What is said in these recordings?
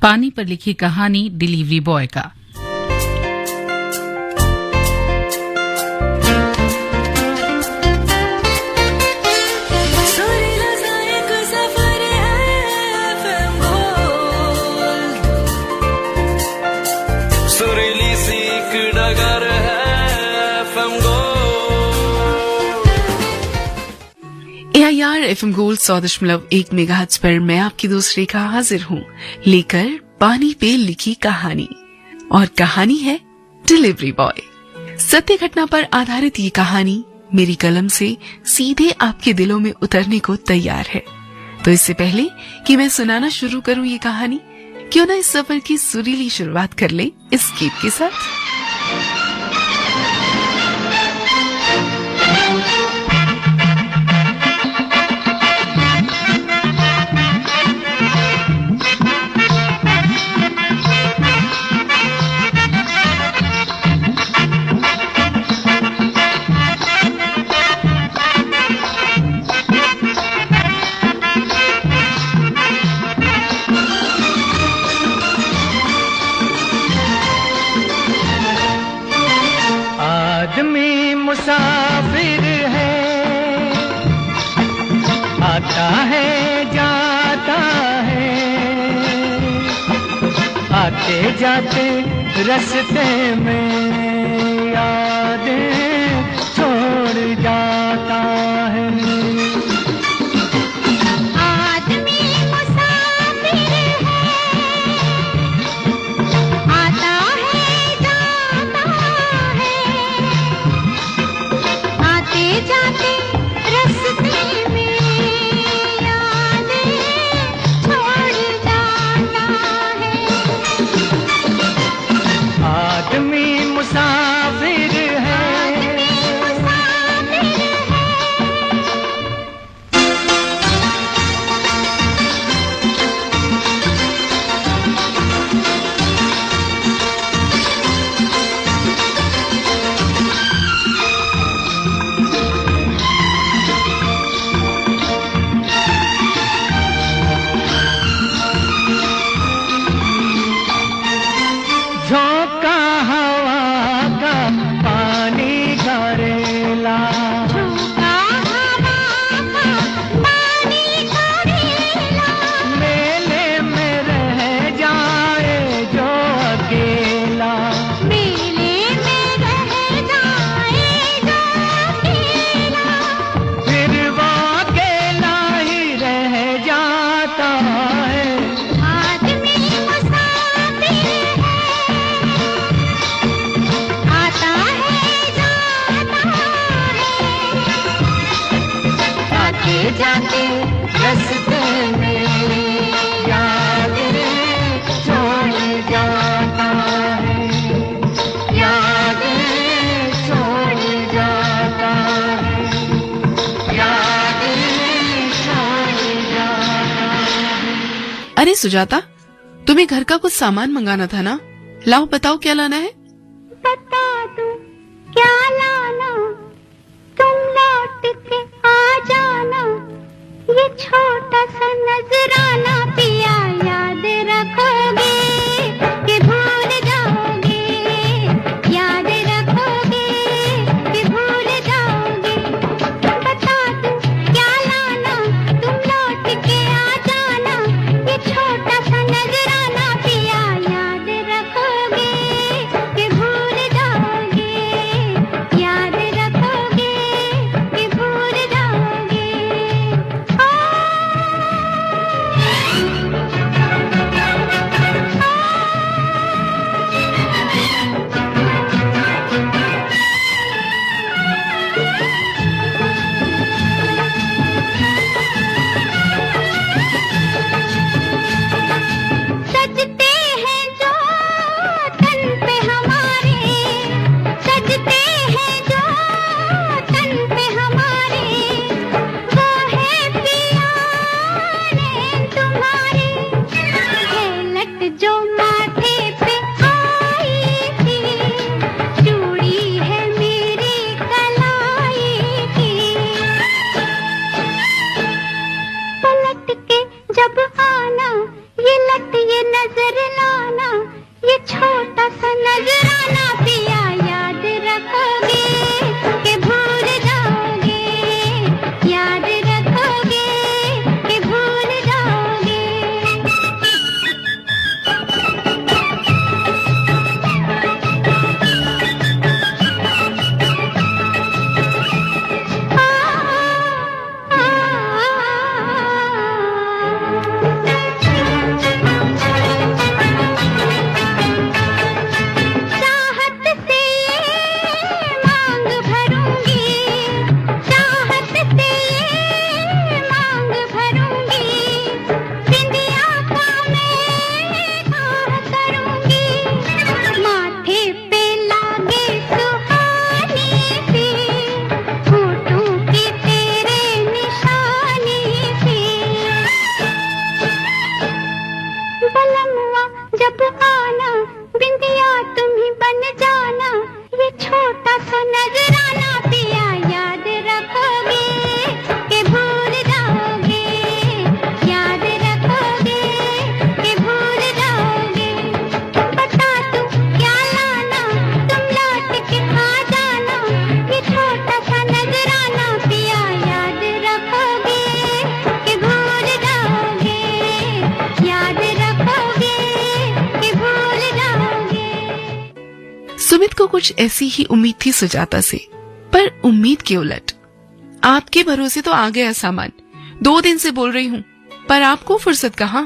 पानी पर लिखी कहानी डिलीवरी बॉय का। AIR FM गोल्ड 100.1 मेगाहर्ट्ज पर मैं आपकी दोस्त रेखा हाजिर हूँ लेकर पानी पे लिखी कहानी। और कहानी है डिलीवरी बॉय। सत्य घटना पर आधारित ये कहानी मेरी कलम से सीधे आपके दिलों में उतरने को तैयार है। तो इससे पहले कि मैं सुनाना शुरू करूँ ये कहानी, क्यों ना इस सफर की सुरीली शुरुआत कर ले इस गीत के साथ। आदमी मुसाफिर है, आता है जाता है, आते जाते रास्ते में यादें छोड़ जाता है। झोंका हवा का पानी करेला, झोंका हवा का पानी करेला, मेले में रह जाए जो अकेला, मेले में रह जाए जो अकेला, फिर वो अकेला ही रह जाता है। जाते रास्ते में यादें छोड़ जाता है, यादें छोड़ जाता है, यादें छोड़ जाता है। अरे सुजाता, तुम्हें घर का कुछ सामान मंगाना था ना? लाओ बताओ क्या लाना है? बता दो क्या लाना, तुम लौट के आ जाना, ये छोटा सा नजराना पिया याद रखोगे कि भूल जाओगे, याद रखोगे कि भूल जाओगे। बता दूं क्या लाना, तुम लौट के आ जाना, ये छोटा सा नजराना पिया याद रखोगे कि भूल जाओगे, याद रखोगे कि भूल जाओगे। ये नजर लाना, ये छोटा सा नजराना पिया याद रखोगे कि भूल जाओगे, याद रखोगे कि भूल जाओगे। चाहत से मांग भरूंगी, चाहत से मांग भरूंगी, बिंदिया का मैं धार करूंगी, माथे पे लागे सुहानी सी, होठों की तेरे निशानी सी। बलमुआ जब आना, बिंदिया तुम ही बन जाना, ये छोटा सा नजराना पिया याद रखोगे कि भूल जाओगे, याद रखोगे कि भूल जाओगे। बता तू क्या लाना, तुम लौट के आ जाना, ये छोटा सा नजराना पिया याद रखोगे कि भूल जाओगे, याद रखोगे कि भूल जाओगे। सुमित को कुछ ऐसी ही उम्मीद थी सुजाता से, पर उम्मीद के उलट आपके भरोसे तो आ गया सामान। 2 दिन से बोल रही हूँ, पर आपको फुर्सत कहाँ।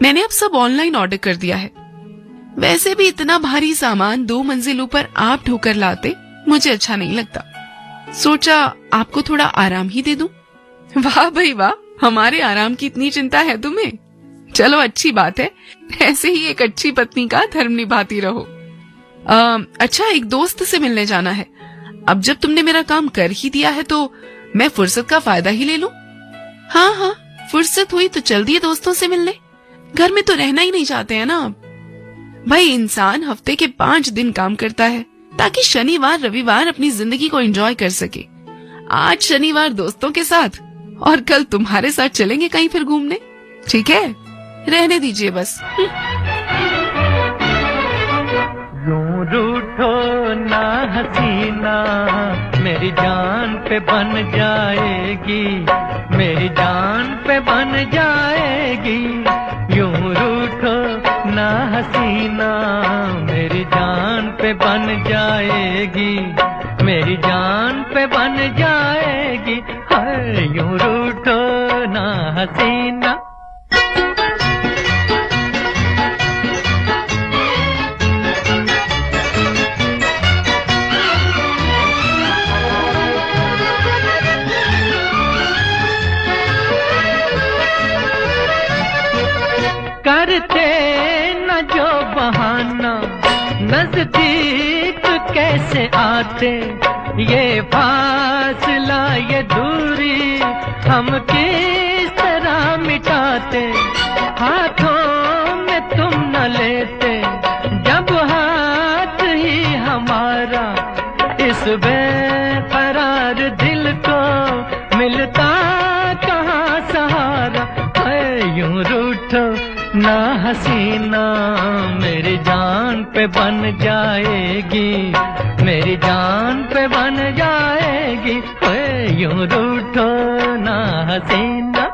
मैंने अब सब ऑनलाइन ऑर्डर कर दिया है। वैसे भी इतना भारी सामान 2 मंजिल ऊपर आप ढोकर लाते मुझे अच्छा नहीं लगता। सोचा आपको थोड़ा आराम ही दे दूं। वाह भाई वाह, हमारे आराम की इतनी चिंता है तुम्हें। चलो अच्छी बात है, ऐसे ही एक अच्छी पत्नी का धर्म निभाती रहो। अच्छा, एक दोस्त से मिलने जाना है। अब जब तुमने मेरा काम कर ही दिया है तो मैं फुर्सत का फायदा ही ले लूं। हाँ, फुर्सत हुई तो चल दिए दोस्तों से मिलने। घर में तो रहना ही नहीं चाहते हैं ना आप। भाई, इंसान हफ्ते के 5 दिन काम करता है ताकि शनिवार रविवार अपनी जिंदगी को एंजॉय कर सके। आज शनिवार दोस्तों के साथ और कल तुम्हारे साथ चलेंगे कहीं फिर घूमने। ठीक है, रहने दीजिए बस। यूं रूठो ना हसीना, मेरी जान पे बन जाएगी, मेरी जान पे बन जाएगी। यूं रूठो ना हसीना, मेरी जान पे बन जाएगी, मेरी जान पे बन जाएगी। हाय यूं रूठो ना हसीना। करते न जो बहाना, नजदीक कैसे आते, ये फासला ये दूरी हम किस तरह मिटाते। हाथों में तुम न लेते जब हाथ ही हमारा, इस बेकरार दिल को मिलता कहाँ सहारा। है यूं रूठो ना हसीना, मेरी जान पे बन जाएगी, मेरी जान पे बन जाएगी। ओए यूं रूठो ना हसीना।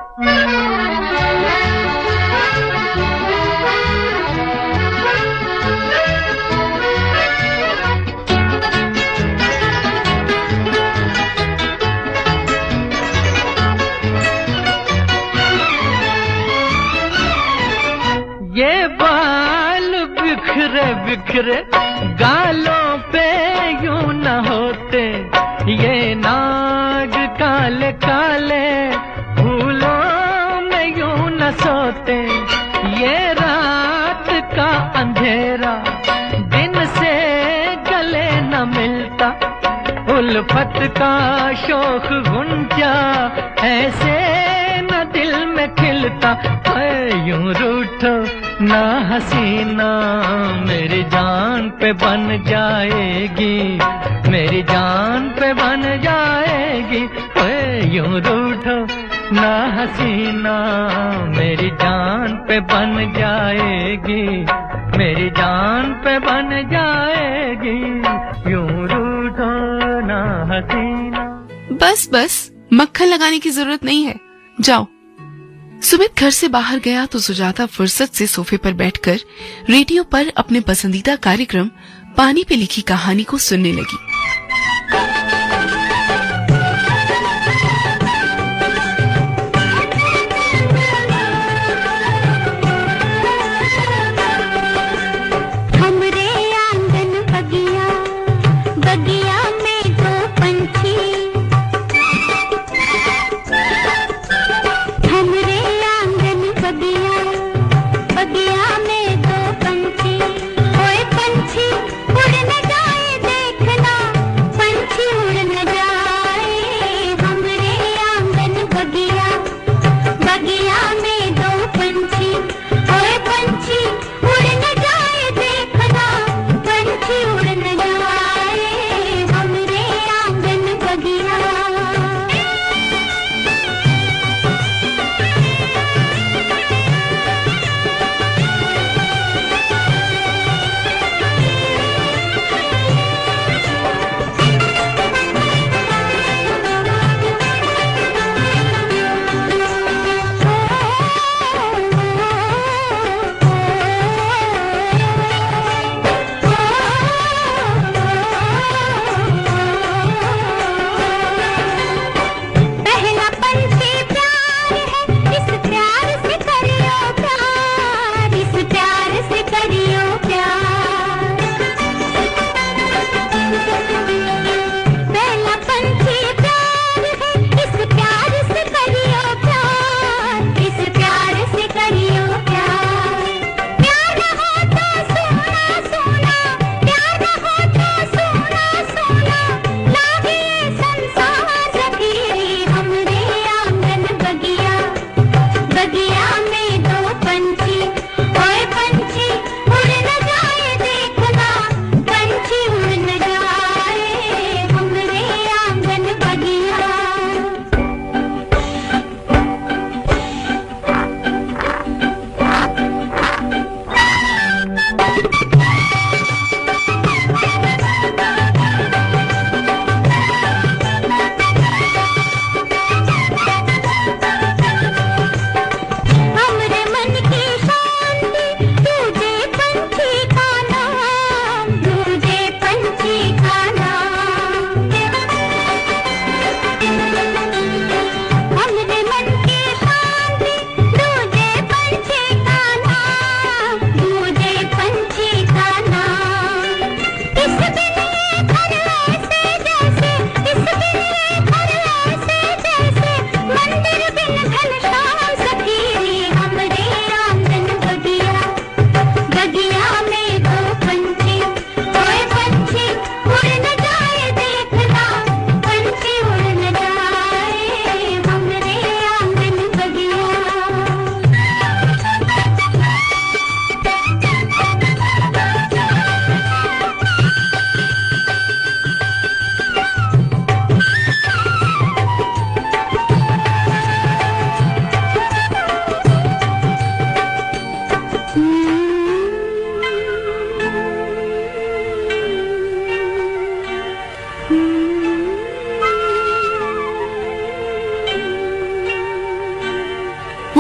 ये बाल बिखरे बिखरे गालों पे यूं न होते, ये नाग काले काले फूलों में यूं न सोते। ये रात का अंधेरा दिन से गले न मिलता, उल्फत का शोक गुंजा ऐसे न दिल में खिलता। यूं रूठो ना हसीना, मेरी जान पे बन जाएगी, मेरी जान पे बन जाएगी। यूं रूठो ना हसीना मेरी जान पे बन जाएगी, मेरी जान पे बन जाएगी, यूं रूठो ना हसीना। बस बस, मक्खन लगाने की जरूरत नहीं है, जाओ। सुमित घर से बाहर गया तो सुजाता फुर्सत से सोफे पर बैठकर रेडियो पर अपने पसंदीदा कार्यक्रम पानी पे लिखी कहानी को सुनने लगी।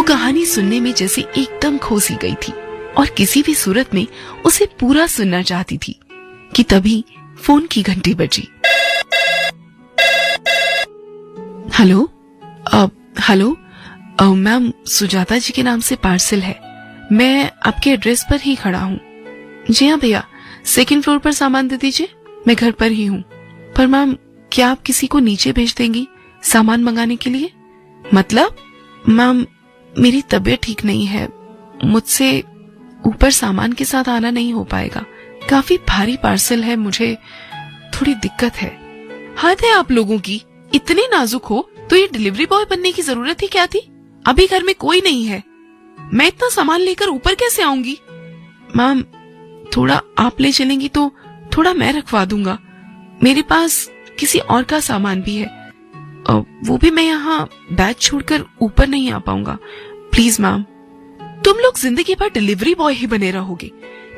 कहानी सुनने में जैसे एकदम खो सी गई थी और किसी भी सूरत में उसे पूरा सुनना चाहती थी कि तभी फोन की घंटी बजी। हेलो हेलो मैम, सुजाता जी के नाम से पार्सल है। मैं आपके एड्रेस पर ही खड़ा हूँ। जी हाँ भैया, सेकंड फ्लोर पर सामान दे दीजिए, मैं घर पर ही हूँ। पर मैम, क्या आप किसी को नीचे भेज देंगी सामान मंगाने के लिए? मतलब मैम, मेरी तबीयत ठीक नहीं है, मुझसे ऊपर सामान के साथ आना नहीं हो पाएगा। काफी भारी पार्सल है, मुझे थोड़ी दिक्कत है। हद है आप लोगों की, इतने नाजुक हो तो ये डिलीवरी बॉय बनने की जरूरत ही क्या थी? अभी घर में कोई नहीं है, मैं इतना सामान लेकर ऊपर कैसे आऊंगी? मैम, थोड़ा आप ले चलेंगी तो थोड़ा मैं रखवा दूंगा, मेरे पास किसी और का सामान भी है। वो भी मैं यहाँ बैग छोड़कर ऊपर नहीं आ पाऊंगा। Please ma'am. तुम लोग जिंदगी भर डिलीवरी बॉय ही बने रहोगे,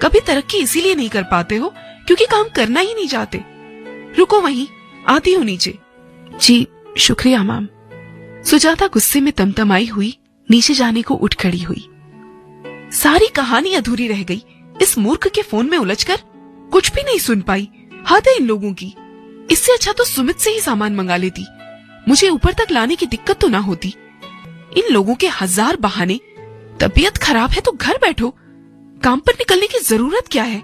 कभी तरक्की इसीलिए नहीं कर पाते हो क्योंकि काम करना ही नहीं चाहते। रुको वहीं, आती हूँ नीचे। जी शुक्रिया मैम। सुजाता गुस्से में तमतमाई हुई नीचे जाने को उठ खड़ी हुई। सारी कहानी अधूरी रह गई। इस मूर्ख के फोन में उलझकर कुछ भी नहीं सुन पाई। हद है इन लोगों की। इससे अच्छा तो सुमित से ही सामान मंगा लेती, मुझे ऊपर तक लाने की दिक्कत तो ना होती। इन लोगों के हजार बहाने। तबीयत खराब है तो घर बैठो, काम पर निकलने की जरूरत क्या है।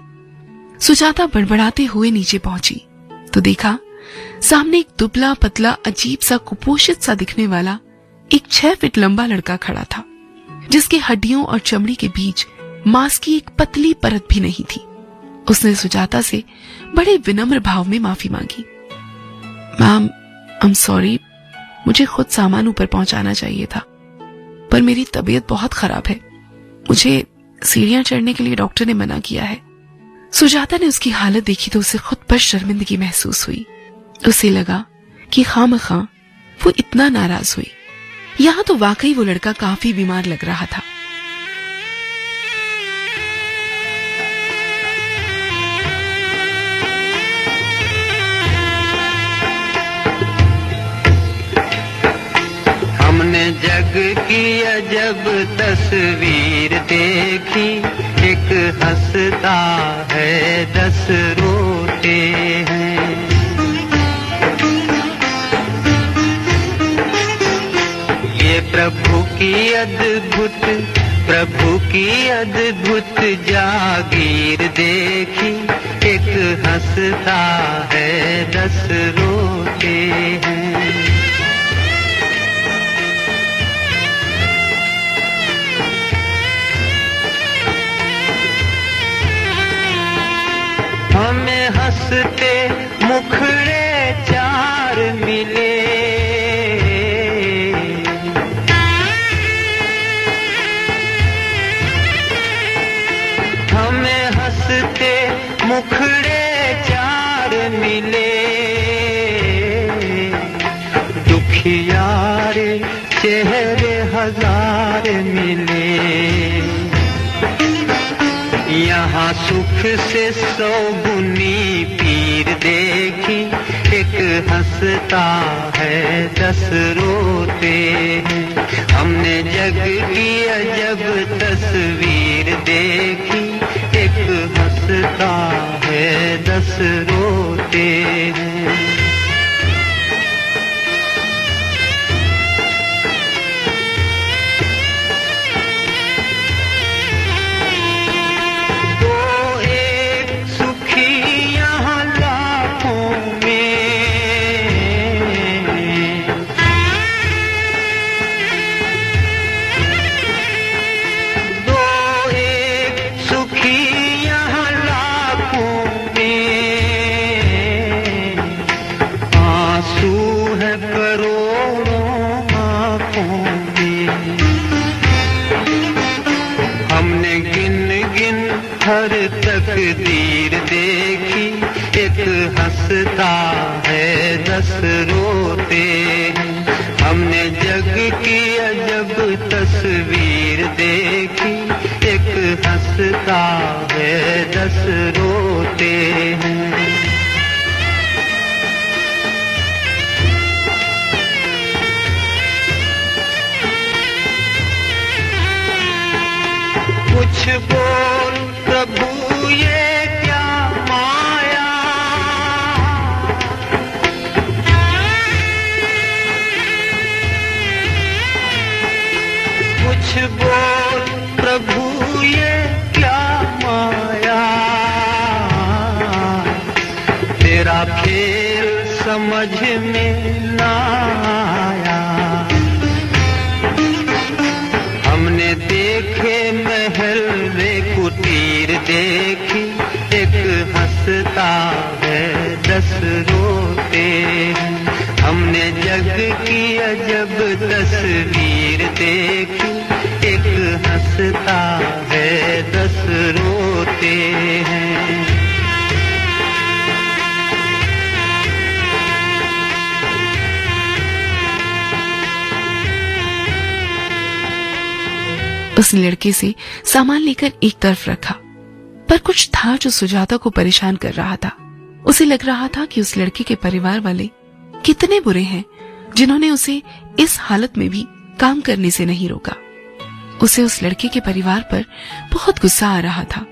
सुजाता बड़बड़ाते हुए नीचे पहुंची तो देखा सामने एक दुबला पतला अजीब सा कुपोषित सा दिखने वाला एक 6 फीट लंबा लड़का खड़ा था, जिसकी हड्डियों और चमड़ी के बीच मांस की एक पतली परत भी नहीं थी। उसने सुजाता से बड़े विनम्र भाव में माफी मांगी। मैम आई एम सॉरी, मुझे खुद सामान ऊपर पहुंचाना चाहिए था, पर मेरी तबीयत बहुत खराब है। मुझे सीढ़ियां चढ़ने के लिए डॉक्टर ने मना किया है। सुजाता ने उसकी हालत देखी तो उसे खुद पर शर्मिंदगी महसूस हुई। उसे लगा कि खामखा वो इतना नाराज हुई। यहां तो वाकई वो लड़का काफी बीमार लग रहा था। हमने जग की अजब तस्वीर देखी, एक हंसता है 10 रोते हैं। ये प्रभु की अद्भुत जागीर देखी, एक हंसता है 10 रोते हैं। हमें हंसते मुखड़े 4 मिले, हमें हंसते मुखड़े 4 मिले, दुखियारे चेहरे 1000 मिले। यहाँ सुख से 100 गुनी पीर देखी, एक हंसता है 10 रोते हैं। हमने जग की अजब तस्वीर देखी, एक हंसता है 10 रोते हैं। हर तकदीर देखी, एक हंसता है 10 रोते हैं। हमने जग की अजब तस्वीर देखी, एक हंसता है 10 रोते हैं। कुछ बोल प्रभु ये क्या माया, कुछ बोल प्रभु ये क्या माया, तेरा खेल समझ में ना आया। हमने देखे महल वे कुटीर देखी, एक हंसता है 10 रोते हैं। हमने जग की अजब तस्वीर देखी, एक हंसता है 10 रोते हैं। उसने लड़के से सामान लेकर एक तरफ रखा, पर कुछ था जो सुजाता को परेशान कर रहा था। उसे लग रहा था कि उस लड़के के परिवार वाले कितने बुरे हैं जिन्होंने उसे इस हालत में भी काम करने से नहीं रोका। उसे उस लड़के के परिवार पर बहुत गुस्सा आ रहा था।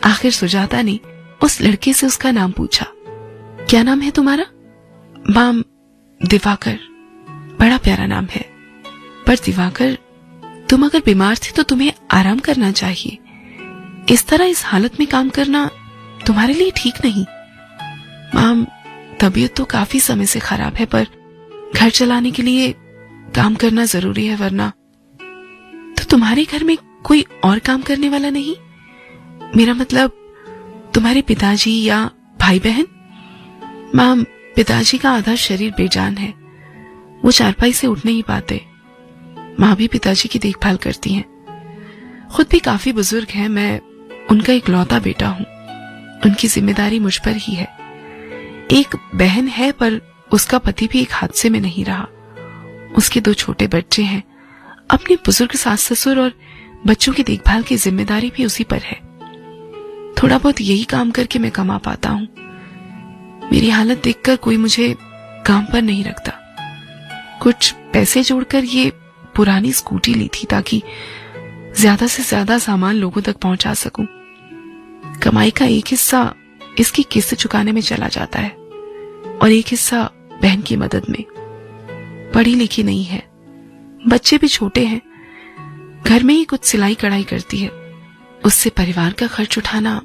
आखिर सुजाता ने उस लड़के से उसका नाम पूछा। क्या नाम है तुम्हारा? माम, दिवाकर। बड़ा प्यारा नाम है, पर दिवाकर तुम अगर बीमार थे तो तुम्हें आराम करना चाहिए। इस तरह इस हालत में काम करना तुम्हारे लिए ठीक नहीं। माम, तबीयत तो काफी समय से खराब है, पर घर चलाने के लिए काम करना जरूरी है, वरना। तो तुम्हारे घर में कोई और काम करने वाला नहीं? मेरा मतलब तुम्हारे पिताजी या भाई बहन? माम, पिताजी का आधा शरीर बेजान है, वो चारपाई से उठ नहीं पाते। माँ भी पिताजी की देखभाल करती हैं। खुद भी काफी बुजुर्ग हैं, मैं उनका इकलौता बेटा हूँ। उनकी जिम्मेदारी मुझ पर ही है। एक बहन है, पर उसका पति भी एक हादसे में नहीं रहा। उसके 2 छोटे बच्चे हैं। अपने बुजुर्ग सास ससुर और बच्चों की देखभाल की जिम्मेदारी भी उसी पर है। थोड़ा बहुत यही काम करके मैं कमा पाता हूँ। मेरी हालत देखकर कोई मुझे काम पर नहीं रखता। कुछ पैसे जोड़कर ये पुरानी स्कूटी ली थी ताकि ज्यादा से ज्यादा सामान लोगों तक पहुंचा सकूं। कमाई का एक हिस्सा इसकी किस्त चुकाने में चला जाता है और एक हिस्सा बहन की मदद में। पढ़ी लिखी नहीं है, बच्चे भी छोटे हैं, घर में ही कुछ सिलाई कढ़ाई करती है। उससे परिवार का खर्च उठाना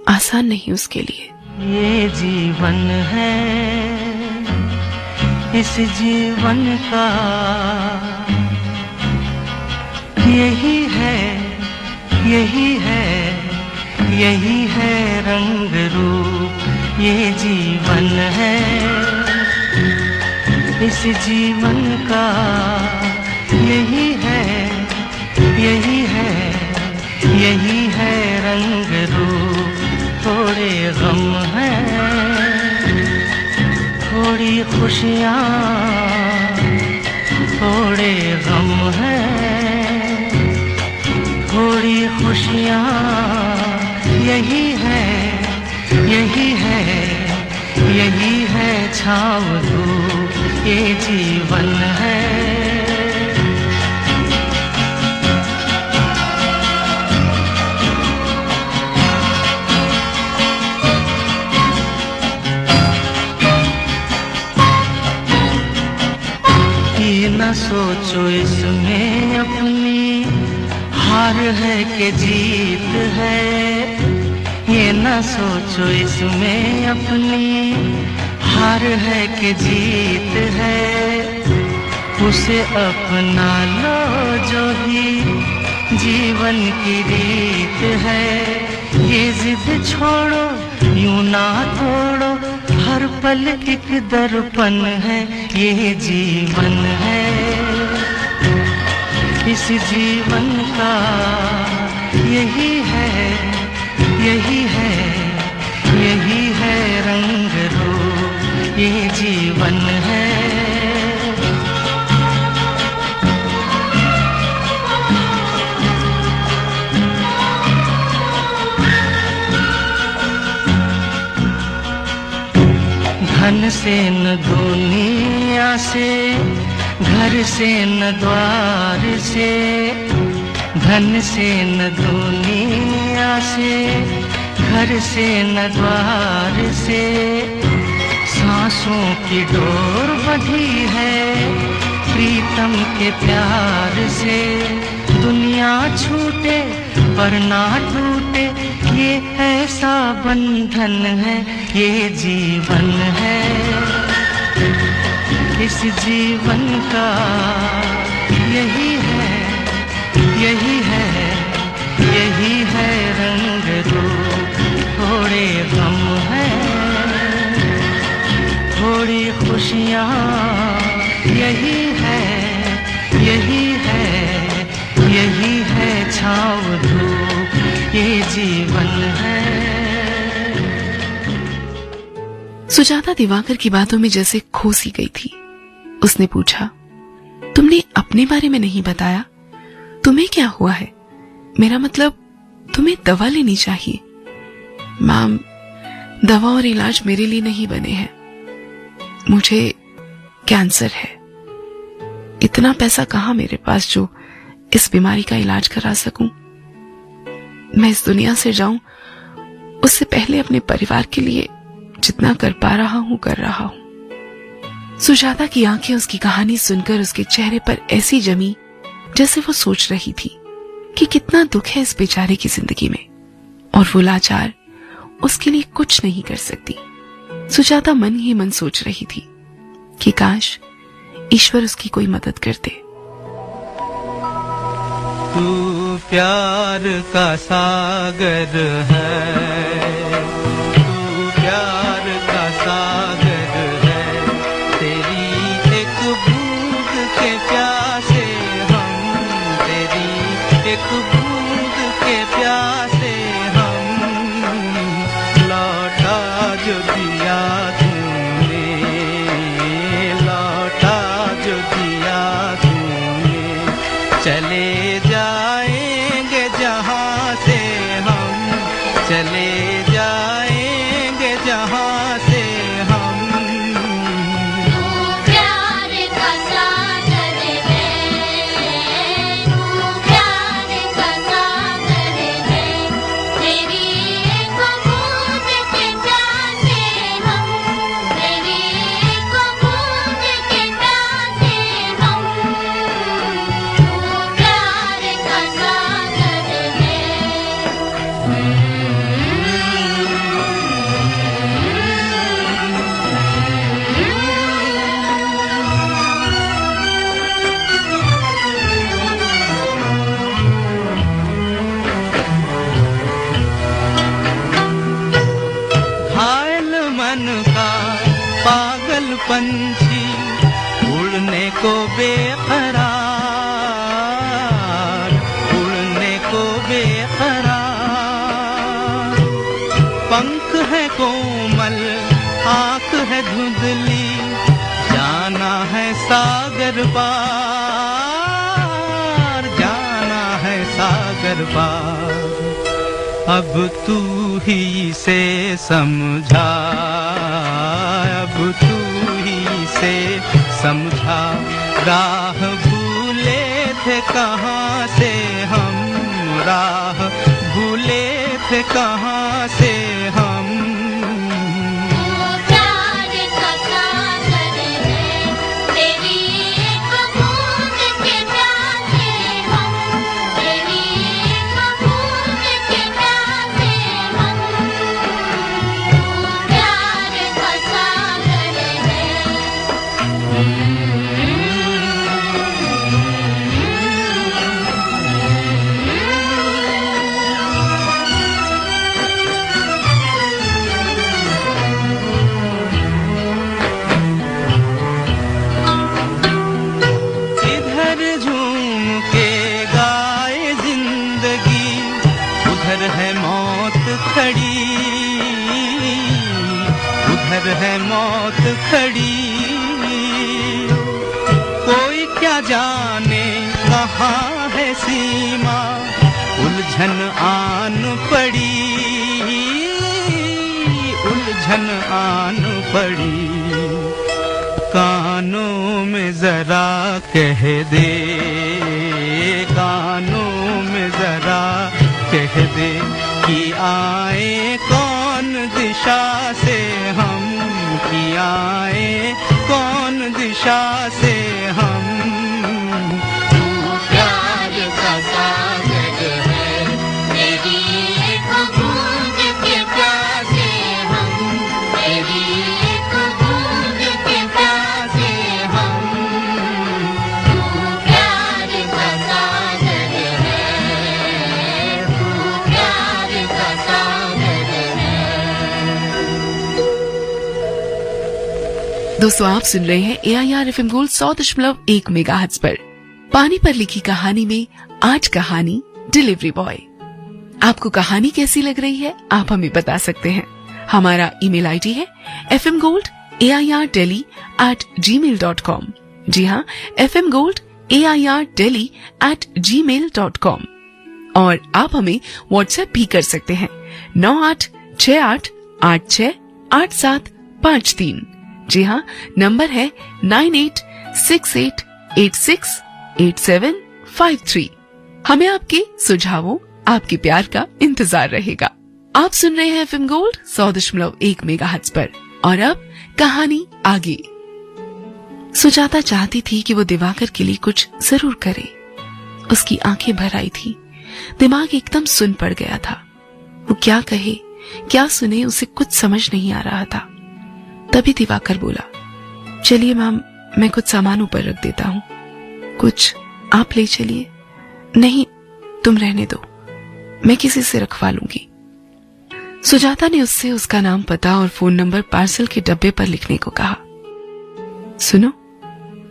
आसान नहीं उसके लिए। ये जीवन है, इस जीवन का यही है, यही है, यही है रंग रूप। ये जीवन है, इस जीवन का यही है, यही है, यही है रंग रूप। थोड़े गम हैं, थोड़ी खुशियाँ, थोड़े गम हैं, थोड़ी खुशियाँ। यही है, यही है, यही है छाँव धूप। ये जीवन है। न सोचो इसमें अपनी हार है कि जीत है। ये न सोचो इसमें अपनी हार है कि जीत है। उसे अपना लो जो भी जीवन की रीत है। ये जिद छोड़ो, यूं ना तोड़ो, हर पल एक दर्पण है। ये जीवन है, इस जीवन का यही है, यही है, यही है रंग रूप। ये जीवन है। धन से न दुनिया से, घर से न द्वार से, धन से न दुनिया से, घर से न द्वार से। सांसों की डोर बंधी है प्रीतम के प्यार से। दुनिया छूटे पर ना टूटे, ये ऐसा बंधन है। ये जीवन है, इस जीवन का यही है, यही है, यही है रंग रूप। थोड़े गम हैं, थोड़ी खुशियाँ। यही है, यही है, यही है छाँव धूप। ये जीवन है। सुजाता दिवाकर की बातों में जैसे खो सी गई थी। उसने पूछा, तुमने अपने बारे में नहीं बताया? तुम्हें क्या हुआ है? मेरा मतलब तुम्हें दवा लेनी चाहिए। मैम, दवा और इलाज मेरे लिए नहीं बने हैं। मुझे कैंसर है। इतना पैसा कहाँ मेरे पास जो इस बीमारी का इलाज करा सकूं। मैं इस दुनिया से जाऊं उससे पहले अपने परिवार के लिए जितना कर पा रहा हूं कर रहा हूं। सुजाता की आंखें उसकी कहानी सुनकर उसके चेहरे पर ऐसी जमी जैसे वो सोच रही थी कि कितना दुख है इस बेचारे की जिंदगी में, और वो लाचार उसके लिए कुछ नहीं कर सकती। सुजाता मन ही मन सोच रही थी कि काश ईश्वर उसकी कोई मदद करते। तू प्यार का सागर है, तू प्यार का सागर है, तेरी एक बूंद के प्यासे हम, तेरी एक बूंद के प्यासे हम, लौटा जो दिया तूने, लौटा जो दिया तूने, चले जाएंगे जहाँ से हम, चले जाएंगे जहाँ से हम। तू प्यार का सागर है, तू प्यार का सागर है, तेरी एक बूंद के प्यासे हम, तेरी एक बूंद के प्यासे हम, तू प्यार का सागर है। घायल मन का पागल पंछी उड़ने को बेकरार, उड़ने को बेकरार, पंख है कोमल आंख है धुंधली, जाना है सागर पार, जाना है सागर पार। अब तू ही से समझा, अब तू ही से समझा, राह भूले थे कहाँ से हम, राह भूले थे कहाँ से हम। तू प्यार का सागर है, तेरी एक बूंद के प्यासे हम, तेरी एक बूंद के प्यासे हम, तू प्यार का सागर है। इधर झूम के गाए जिंदगी, उधर है मौत खड़ी, उधर है मौत खड़ी, कोई क्या जाने कहाँ है सीमा, उलझन आन पड़ी, उलझन आन पड़ी। कानों में जरा कह दे, कानों में जरा कह दे कि आए कौन दिशा से हम, कि आए कौन दिशा से हम। तू प्यार का सागर है, तेरी एक बूंद के प्यासे हम, तेरी एक बूंद के प्यासे हम, तू प्यार का सागर है, तू प्यार का सागर है। दोस्तों, आप सुन रहे हैं AIR FM गोल्ड 100.1 मेगाहर्ट्ज पर पानी पर लिखी कहानी में आज कहानी डिलीवरी बॉय। आपको कहानी कैसी लग रही है आप हमें बता सकते हैं। हमारा ईमेल आईडी है fmgold@airdelhi@gmail.com। जी हाँ, fmgold airdelhi@gmail.com। और आप हमें व्हाट्सएप भी कर सकते हैं 9868868753। जी हाँ, नंबर है 9868868753। हमें आपके सुझावों, आपके प्यार का इंतजार रहेगा। आप सुन रहे हैं एफएम गोल्ड 100.1 मेगाहर्ट्ज पर। और अब कहानी आगे। सुजाता चाहती थी कि वो दिवाकर के लिए कुछ जरूर करे। उसकी आंखें भर आई थी, दिमाग एकदम सुन पड़ गया था। वो क्या कहे, क्या सुने, उसे कुछ समझ नहीं आ रहा था। तभी दिवाकर बोला, चलिए मैम, मैं कुछ सामान ऊपर रख देता हूँ, कुछ आप ले चलिए। नहीं, तुम रहने दो, मैं किसी से रखवा लूंगी। सुजाता ने उससे उसका नाम, पता और फोन नंबर पार्सल के डब्बे पर लिखने को कहा। सुनो,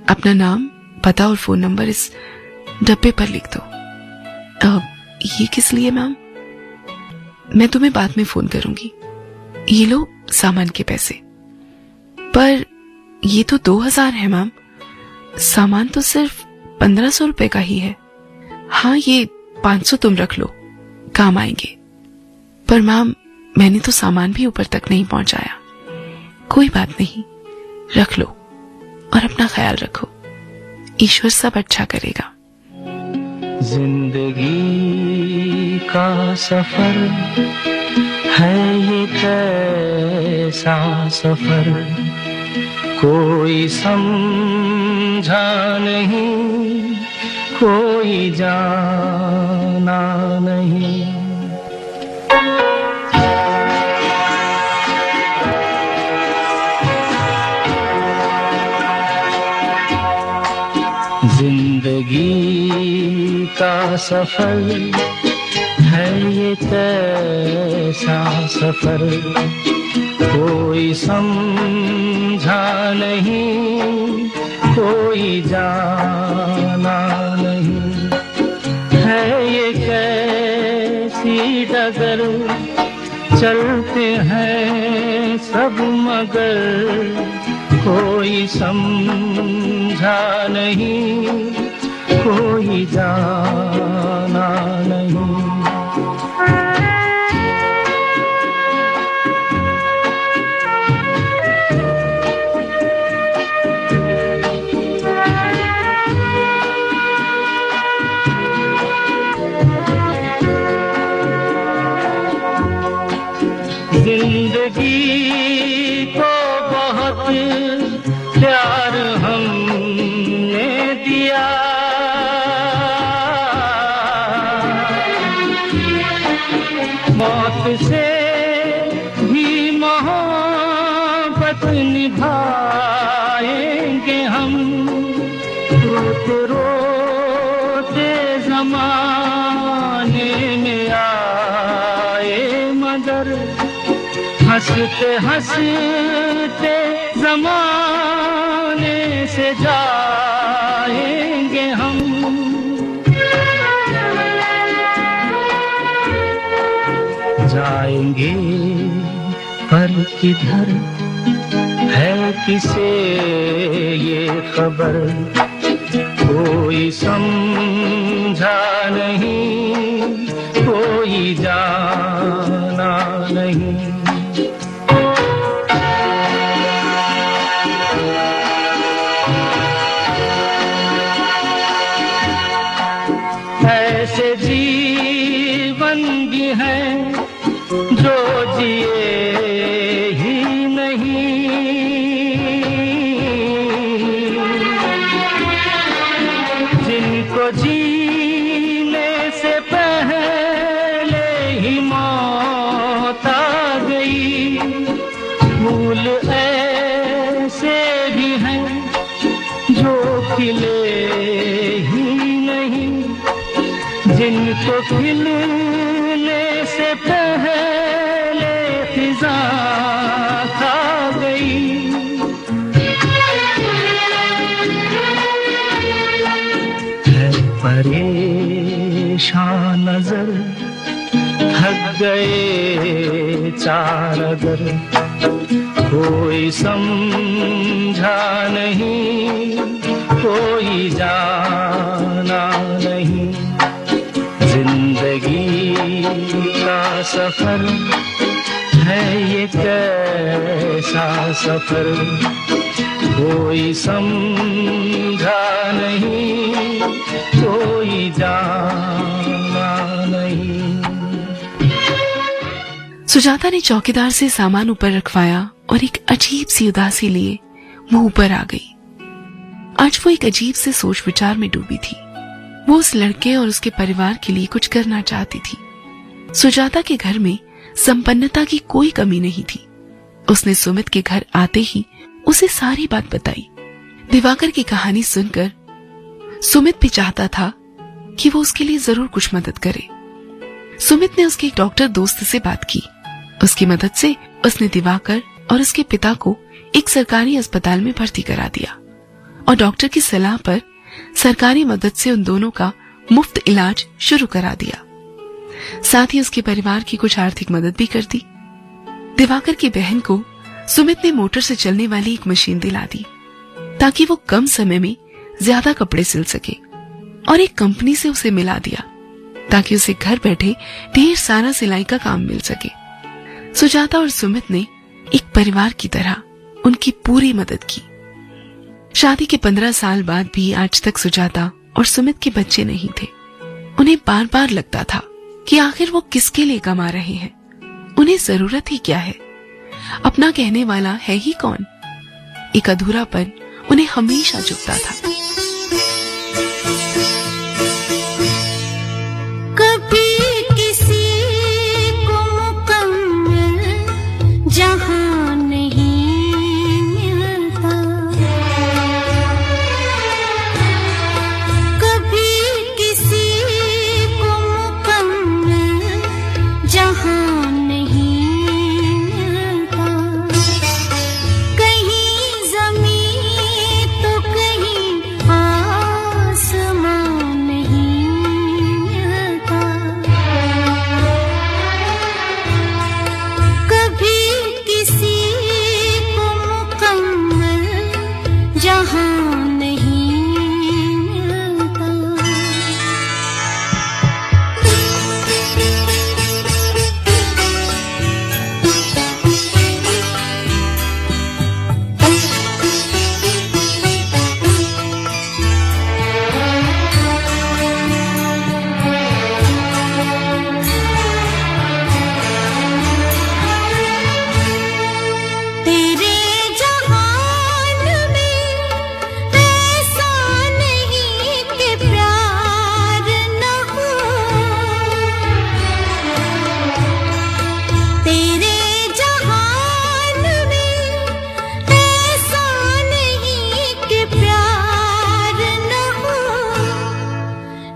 अपना नाम, पता और फोन नंबर इस डब्बे पर लिख दो। ये किस लिए मैम? मैं तुम्हें बाद में फोन करूंगी। ये लो सामान के पैसे। पर ये तो 2000 है मैम, सामान तो सिर्फ 1500 रुपए का ही है। हाँ, ये 500 तुम रख लो, काम आएंगे। पर मैम, मैंने तो सामान भी ऊपर तक नहीं पहुंचाया। कोई बात नहीं, रख लो और अपना ख्याल रखो, ईश्वर सब अच्छा करेगा। जिंदगी का सफर है ये कैसा सफर, कोई समझा नहीं, कोई जाना नहीं। जिंदगी का सफर है ये कैसा सफर, कोई समझा नहीं, कोई जाना नहीं। है ये कैसी डगर, चलते हैं सब मगर, कोई समझा नहीं, कोई जाना नहीं। जिंदगी को बहुत प्यार हमने दिया, मौत से भी मोहब्बत निभाएंगे हम। रोते रोते जमाने में आए मगर, हंसते हंसते जमाने से जाएंगे हम। जाएंगे पर किधर है किसे ये खबर, कोई समझा नहीं, कोई जाना नहीं। ऐसे जीवन भी हैं जो जिए ही नहीं, जिनको जीने से पहले ही मौत आ गई। फूल ऐसे भी हैं जो खिले ही नहीं, जिनको खिलने से पहले फिजा खा गई। है परेशान नजर, थक गए चार अगर, कोई समझा नहीं, कोई जाना नहीं। जिंदगी का सफर है ये कैसा सफर, कोई समझा नहीं, कोई जाना नहीं। सुजाता ने चौकीदार से सामान ऊपर रखवाया और एक अजीब सी उदासी लिए वो ऊपर आ गई। आज वो एक अजीब से सोच विचार में डूबी थी। वो उस लड़के और उसके परिवार के लिए कुछ करना चाहती थी। सुजाता के घर में संपन्नता की कोई कमी नहीं थी। उसने सुमित के घर आते ही उसे सारी बात बताई। दिवाकर की कहानी सुनकर सुमित भी चाहता था कि वो उसके लिए जरूर कुछ मदद करे। सुमित ने उसके एक डॉक्टर दोस्त से बात की। उसकी मदद से उसने दिवाकर और उसके पिता को एक सरकारी अस्पताल में भर्ती करा दिया और डॉक्टर की सलाह पर सरकारी मदद से उन दोनों का मुफ्त इलाज शुरू करा दिया। साथ ही उसके परिवार की कुछ आर्थिक मदद भी कर दी। दिवाकर की बहन को सुमित ने मोटर से चलने वाली एक मशीन दिला दी ताकि वो कम समय में ज्यादा कपड़े सिल सके, और एक कंपनी से उसे मिला दिया ताकि उसे घर बैठे ढेर सारा सिलाई का काम मिल सके। सुजाता और सुमित ने एक परिवार की तरह उनकी पूरी मदद की। शादी के 15 साल बाद भी आज तक सुजाता और सुमित के बच्चे नहीं थे। उन्हें बार बार लगता था कि आखिर वो किसके लिए कमा रहे हैं, उन्हें जरूरत ही क्या है, अपना कहने वाला है ही कौन। एक अधूरापन उन्हें हमेशा चुभता था। कभी किसी को मुकम्मल जहां नहीं मिलता, कभी किसी को मुकम्मल जहां नहीं मिलता। कहीं ज़मीन तो कहीं आसमान नहीं मिलता। कभी किसी को मुकम्मल जहां नहीं मिलता। तेरे जहान में ऐसा नहीं कि प्यार न हो। तेरे जहान में ऐसा नहीं कि प्यार न हो।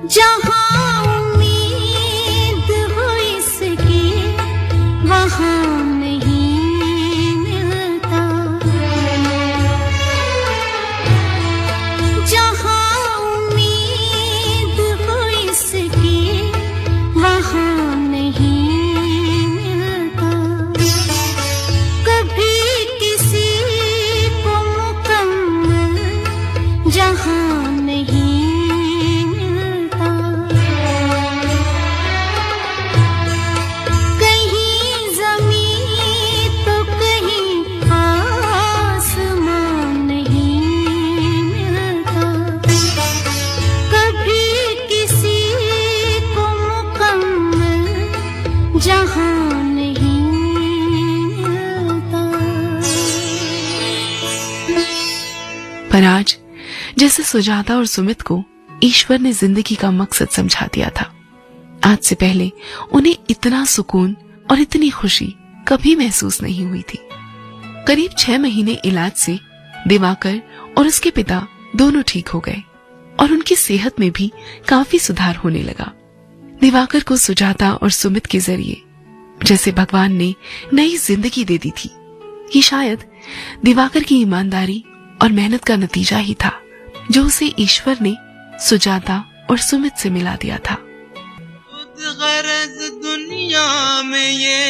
जहां उम्मीद हो इसकी वहां नहीं मिलता। जहां उम्मीद हो इसकी वहां नहीं मिलता। कभी किसी को मुकम्मल जहां नहीं मिलता। कहीं ज़मीन तो कहीं आसमान नहीं मिलता। कभी किसी को मुकम्मल जहां नहीं मिलता। पर आज जैसे सुजाता और सुमित को ईश्वर ने जिंदगी का मकसद समझा दिया था। आज से पहले उन्हें इतना सुकून और इतनी खुशी कभी महसूस नहीं हुई थी। करीब 6 महीने इलाज से दिवाकर और उसके पिता दोनों ठीक हो गए और उनकी सेहत में भी काफी सुधार होने लगा। दिवाकर को सुजाता और सुमित के जरिए जैसे भगवान ने नई जिंदगी दे दी थी। ये शायद दिवाकर की ईमानदारी और मेहनत का नतीजा ही था जो उसे ईश्वर ने सुजाता और सुमित से मिला दिया था। खुद गरज दुनिया में ये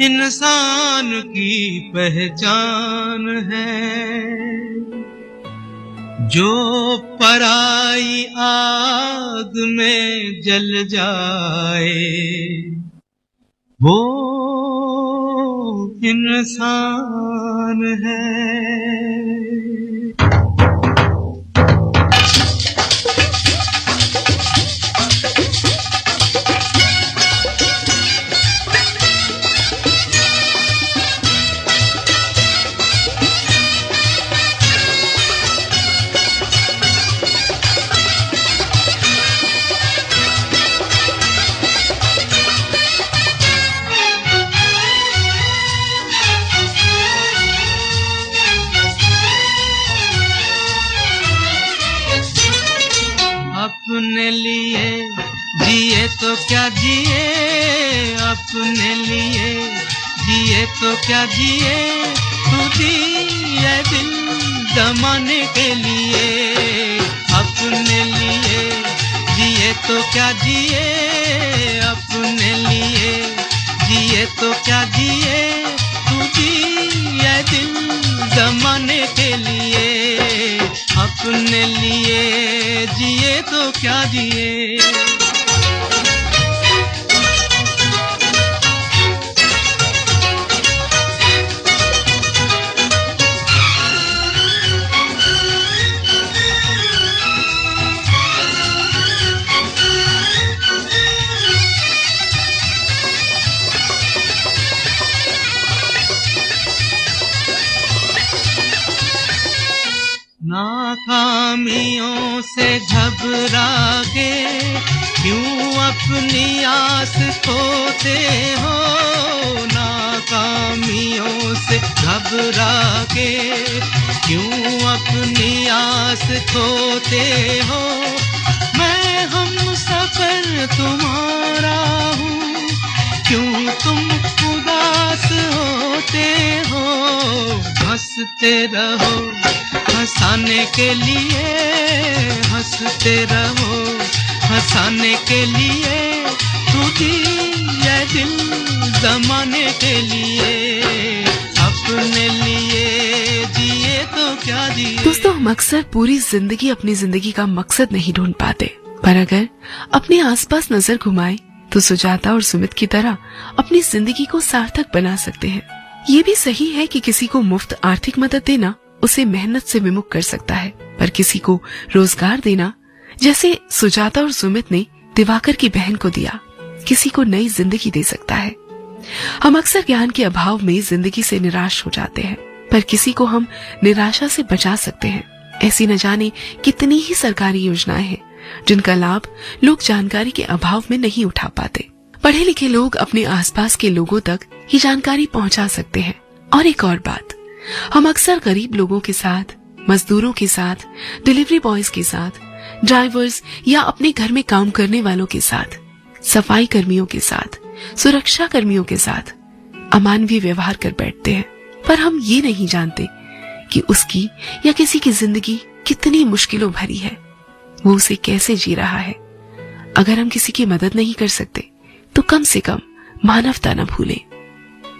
इंसान की पहचान है। जो पराई आग में जल जाए वो इंसान है। अपने लिए जिए तो क्या जिए, अपने लिए जिए तो क्या जिए, तू दिए दिल जमाने के लिए। अपने लिए जिए तो क्या जिए, अपने लिए जिए तो क्या जिए, तू दिए दिल जमाने के लिए। अपने लिए जिए तो क्या जिए। नाकामियों से घबरा के क्यों अपनी आस खोते हो, नाकामियों से घबरा के क्यों अपनी आस खोते हो। मैं हम सफर तुम्हारा हूँ, क्यों तुम उदास होते हो। हंसते रहो हंसाने के लिए, हंसते रहो हंसाने के लिए, तू दिए दिल जमाने के लिए। अपने लिए जिए तो क्या जिए। दोस्तों, हम अक्सर पूरी जिंदगी अपनी जिंदगी का मकसद नहीं ढूंढ पाते, पर अगर अपने आसपास नजर घुमाएं तो सुजाता और सुमित की तरह अपनी जिंदगी को सार्थक बना सकते हैं। ये भी सही है कि किसी को मुफ्त आर्थिक मदद देना उसे मेहनत से विमुख कर सकता है, पर किसी को रोजगार देना, जैसे सुजाता और सुमित ने दिवाकर की बहन को दिया, किसी को नई जिंदगी दे सकता है। हम अक्सर ज्ञान के अभाव में जिंदगी से निराश हो जाते हैं, पर किसी को हम निराशा से बचा सकते हैं। ऐसी न जाने कितनी ही सरकारी योजनाएं हैं जिनका लाभ लोग जानकारी के अभाव में नहीं उठा पाते। पढ़े लिखे लोग अपने आसपास के लोगों तक ये जानकारी पहुंचा सकते हैं। और एक और बात, हम अक्सर गरीब लोगों के साथ, मजदूरों के साथ, डिलीवरी बॉयज के साथ, ड्राइवर्स या अपने घर में काम करने वालों के साथ, सफाई कर्मियों के साथ, सुरक्षा कर्मियों के साथ अमानवीय व्यवहार कर बैठते हैं, पर हम ये नहीं जानते कि उसकी या किसी की जिंदगी कितनी मुश्किलों भरी है, वो उसे कैसे जी रहा है। अगर हम किसी की मदद नहीं कर सकते तो कम से कम मानवता न भूलें।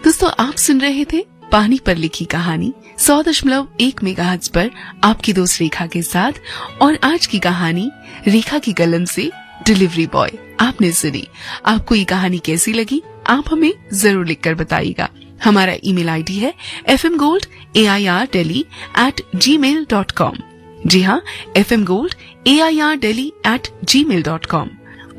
दोस्तों, आप सुन रहे थे पानी पर लिखी कहानी 100.1 मेगाहर्ट्ज पर आपकी दोस्त रेखा के साथ, और आज की कहानी रेखा की कलम से डिलीवरी बॉय आपने सुनी। आपको ये कहानी कैसी लगी आप हमें जरूर लिखकर बताइएगा। हमारा ईमेल आईडी है fmgold@airdelhi@gmail.com। जी हाँ, fmgold@airdelhi@gmail.com।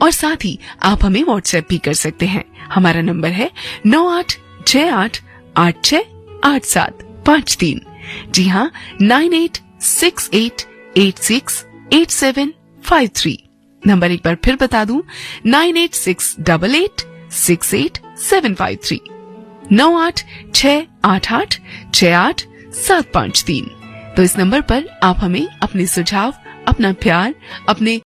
और साथ ही आप हमें व्हाट्सएप भी कर सकते हैं। हमारा नंबर है 9868868753। जी हाँ, 9868868753। नंबर एक बार फिर बता दूं, 9868868753, 9868868753। तो इस नंबर पर आप हमें अपने सुझाव, अपना प्यार, अपने